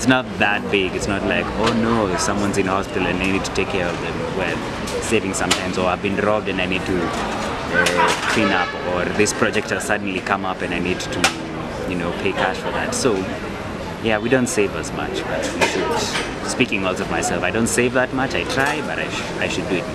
it's not that big. It's not like, oh no, someone's in hospital and I need to take care of them. Well, saving sometimes, or I've been robbed and I need to clean up, or this project has suddenly come up and I need to, pay cash for that. So yeah, we don't save as much, but we should. Speaking also of myself, I don't save that much. I try, but I should do it.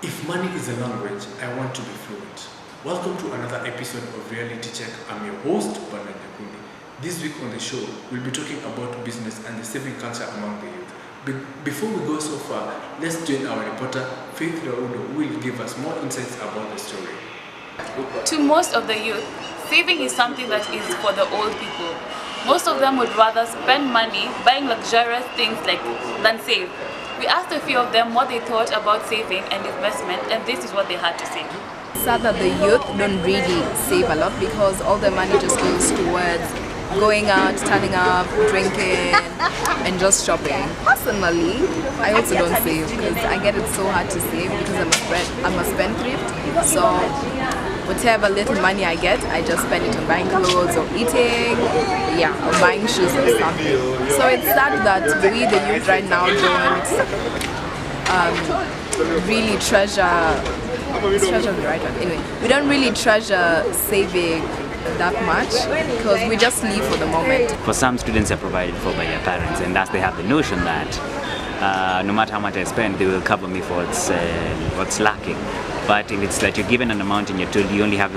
If money is a language, I want to be fluent. Welcome to another episode of Reality Check. I'm your host, Bernard Nyakundi. This week on the show, we'll be talking about business and the saving culture among the youth. Before we go so far, let's join our reporter, Faith Raudo, who will give us more insights about the story. To most of the youth, saving is something that is for the old people. Most of them would rather spend money buying luxurious things than save. We asked a few of them what they thought about saving and investment, and this is what they had to say. Sad that the youth don't really save a lot because all their money just goes towards going out, turning up, drinking, and just shopping. Personally, I also don't save because I get it so hard to save because I'm a spendthrift. So whatever little money I get, I just spend it on buying clothes or eating, or buying shoes or something. So it's sad that we, the youth right now, don't really treasure the right one. Anyway, we don't really treasure saving that much because we just live for the moment. For some students are provided for by their parents, and thus they have the notion that no matter how much I spend, they will cover me for what's lacking. But if it's that you're given an amount and you're told you only have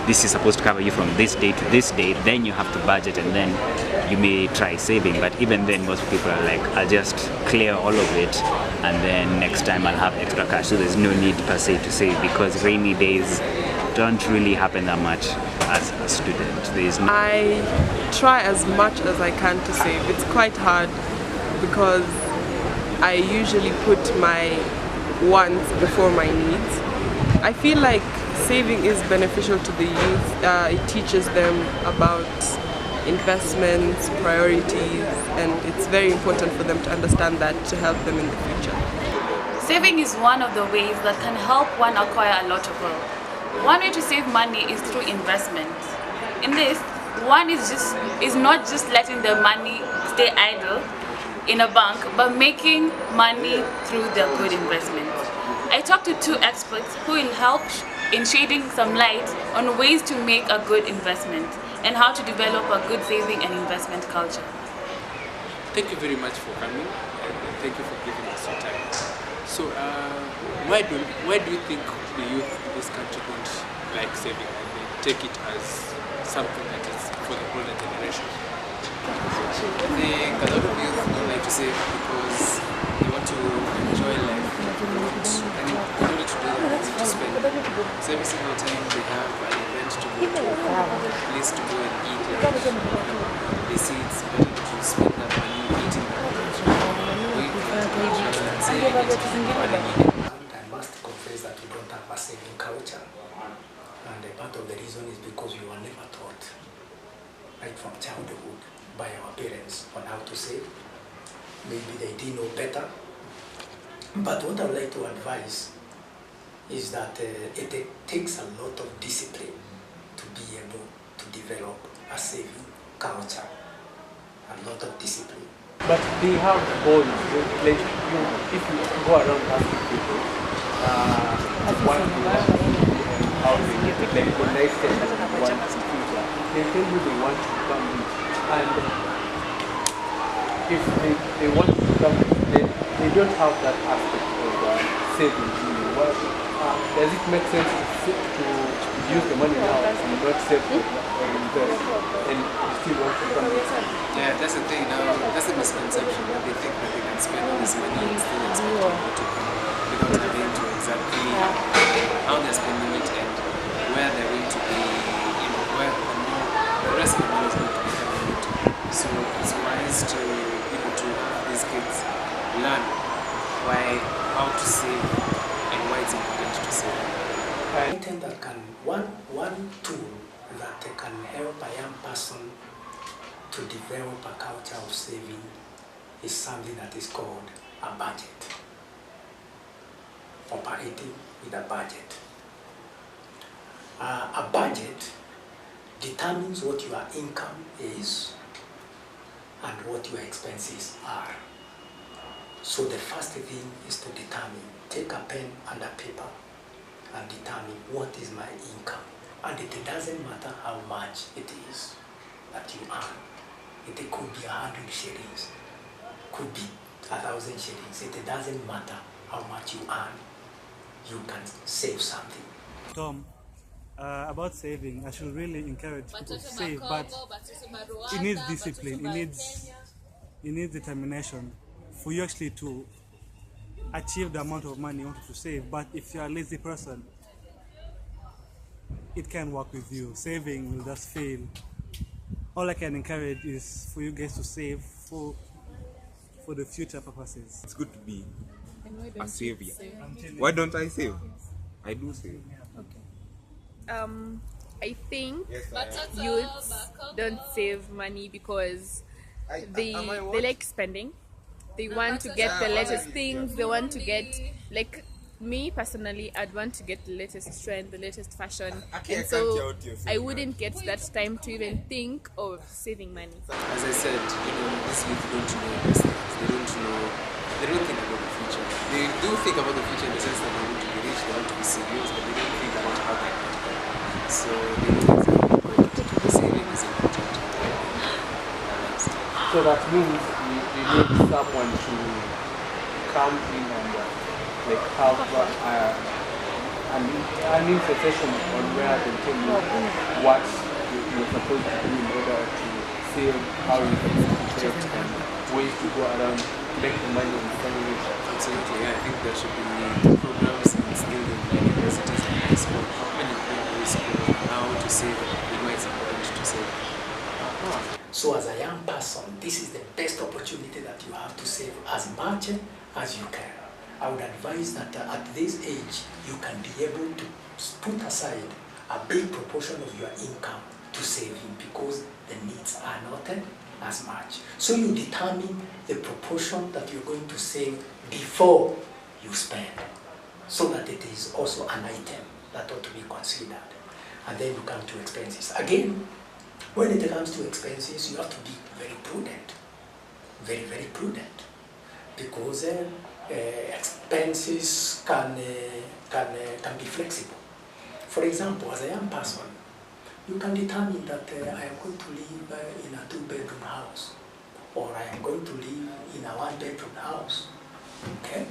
this is supposed to cover you from this day to this day, then you have to budget and then you may try saving. But even then, most people are like, I'll just clear all of it and then next time I'll have extra cash. So there's no need per se to save because rainy days don't really happen that much as a student. I try as much as I can to save. It's quite hard because I usually put my wants before my needs. I feel like saving is beneficial to the youth. It teaches them about investments, priorities, and it's very important for them to understand that to help them in the future. Saving is one of the ways that can help one acquire a lot of wealth. One way to save money is through investment. In this, one is not just letting the money stay idle in a bank, but making money through their good investment. I talked to two experts who will help in shedding some light on ways to make a good investment and how to develop a good saving and investment culture. Thank you very much for coming and thank you for giving us your time. So, why do you think the youth in this country don't like saving and they take it as something that is for the older generation? I think a lot of youth don't like to save because they want to enjoy life. And in order to do that, they need to spend. So every single time they have an event to go to, a place to go and eat, they see it's better to spend that money eating rather than saving it for other needs. I must confess that we don't have a saving culture. And part of the reason is because we were never taught, right from childhood, by our parents on how to save. Maybe they didn't know better. But what I would like to advise is that it takes a lot of discipline to be able to develop a saving culture. A lot of discipline. But they have goals. Like if you go around asking people, what do you want housing, like the next step you want in the future, they tell you they want to become rich. And if they want to become rich, they don't have that aspect of saving. Does it make sense to use the money now and not save or invest and you still want to become rich? Yeah, that's the thing now. That's the misconception that they think that they can spend all this money and still expect people to come without having to exactly how they're spending it and where they're going to be, where the rest of the money is going to be coming into. So it's wise to have these kids learn how to save and why it's important to save. I think that one tool that can help a young person to develop a culture of saving is something that is called a budget. Operating with a budget. A budget determines what your income is and what your expenses are. So the first thing is to determine, take a pen and a paper and determine what is my income. And it doesn't matter how much it is that you earn. It could be 100 shillings, could be 1,000 shillings. It doesn't matter how much you earn. You can save something. Tom, about saving, I should really encourage people to save, but it needs discipline, it needs determination for you actually to achieve the amount of money you want to save. But if you're a lazy person, it can work with you. Saving will just fail. All I can encourage is for you guys to save for the future purposes. It's good to be a savior. Why don't I save? I do save. I think youths don't save money because they like spending. They want to get the latest things. They want to get, like me personally, I'd want to get the latest trend, the latest fashion, and so I wouldn't get that time to even think of saving money. As I said, these youth don't know these things. They don't think about the future. They do think about the future in the sense that they want to be rich, they want to be serious, but they don't think about how they can get there. So they don't exactly what saving is important. So that means you need someone to come in and have an intercession on where they tell you what you're supposed to do in order to save, how you can save, and ways to go around, make the money and spend it. Absolutely, yeah, I think there should be programs instilled in universities and high school, when in primary school, how to save, why it's important to save. So as a young person, this is the best opportunity that you have to save as much as you can. I would advise that at this age, you can be able to put aside a big proportion of your income to saving because the needs are not as much. So you determine the proportion that you're going to save before you spend, so that it is also an item that ought to be considered. And then you come to expenses. Again, when it comes to expenses, you have to be very prudent, very, very prudent, because expenses can be flexible. For example, as a young person, you can determine that I am going to live in a 2-bedroom house, or I am going to live in a 1-bedroom house. Okay,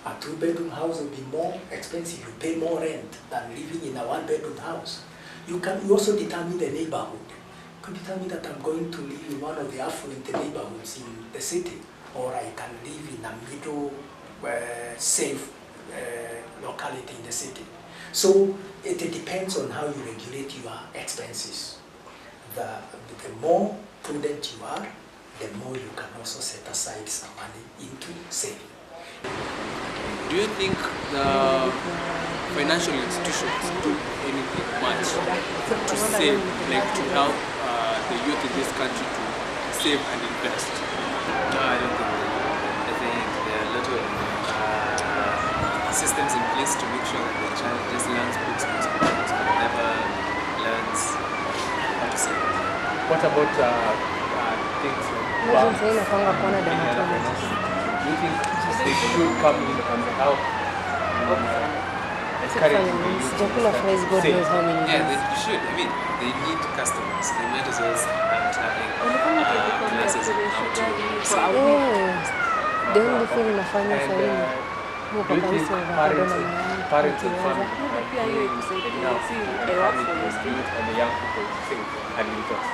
a 2-bedroom house will be more expensive. You pay more rent than living in a 1-bedroom house. You also determine the neighborhood. You can determine that I'm going to live in one of the affluent neighborhoods in the city, or I can live in a middle, safe locality in the city. So it depends on how you regulate your expenses. The more prudent you are, the more you can also set aside some money into saving. Do you think the financial institutions do anything much to save, like to help the youth in this country to save and invest? No, I don't think so. I think there are a lot of systems in place to make sure that the child just learns books but never learns how to save. What about things like banks, do you think they should come in and help encourage the youth to save? Yeah, they should. I mean, they need customers. They might as well start having classes on how to save. The only thing nafanya sasa hivi Do you think parents and families now encourage the youth and the young people to save and invest?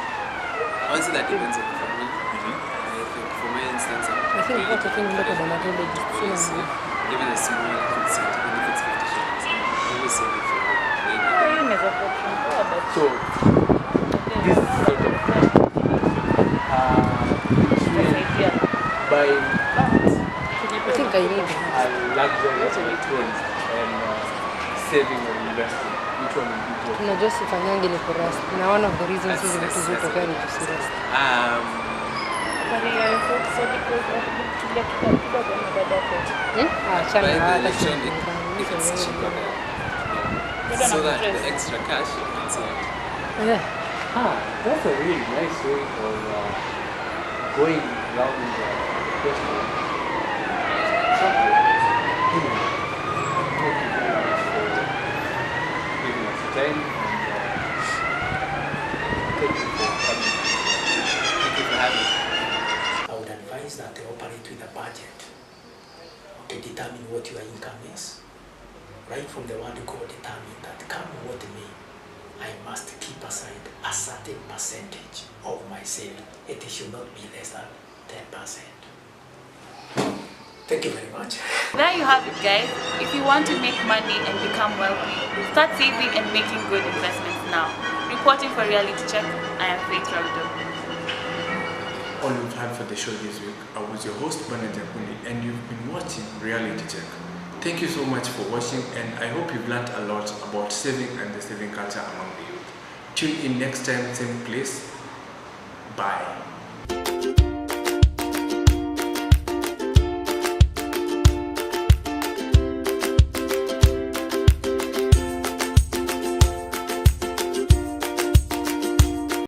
Honestly, that depends on the family. I think for my instance, I think what you can look at them even a small concert, even if it's 50 shillings, I always save it for maybe. So, this is sort of by I think I need luxury towards and saving or investing. Which one would you go? tunajua sifanyangi ni kurest na one of the reasons hizi vitu zitokea ni kusirest. By the election, if it's cheaper, so that the extra cash you can save. That's a really nice way of going around in the question, giving us time and thank you for coming. Thank you for having me. I would advise that they operate with a budget. Okay, determine what your income is. Right from the word go, determine that come what may, I must keep aside a certain percentage of my saving. It should not be less than 10%. Thank you very much. There you have it, guys. If you want to make money and become wealthy, start saving and making good investments now. Reporting for Reality Check, I am Faith Raudo. All we've had for the show this week. I was your host, Bernard Nyakundi, and you've been watching Reality Check. Thank you so much for watching, and I hope you've learned a lot about saving and the saving culture among the youth. Tune in next time, same place. Bye.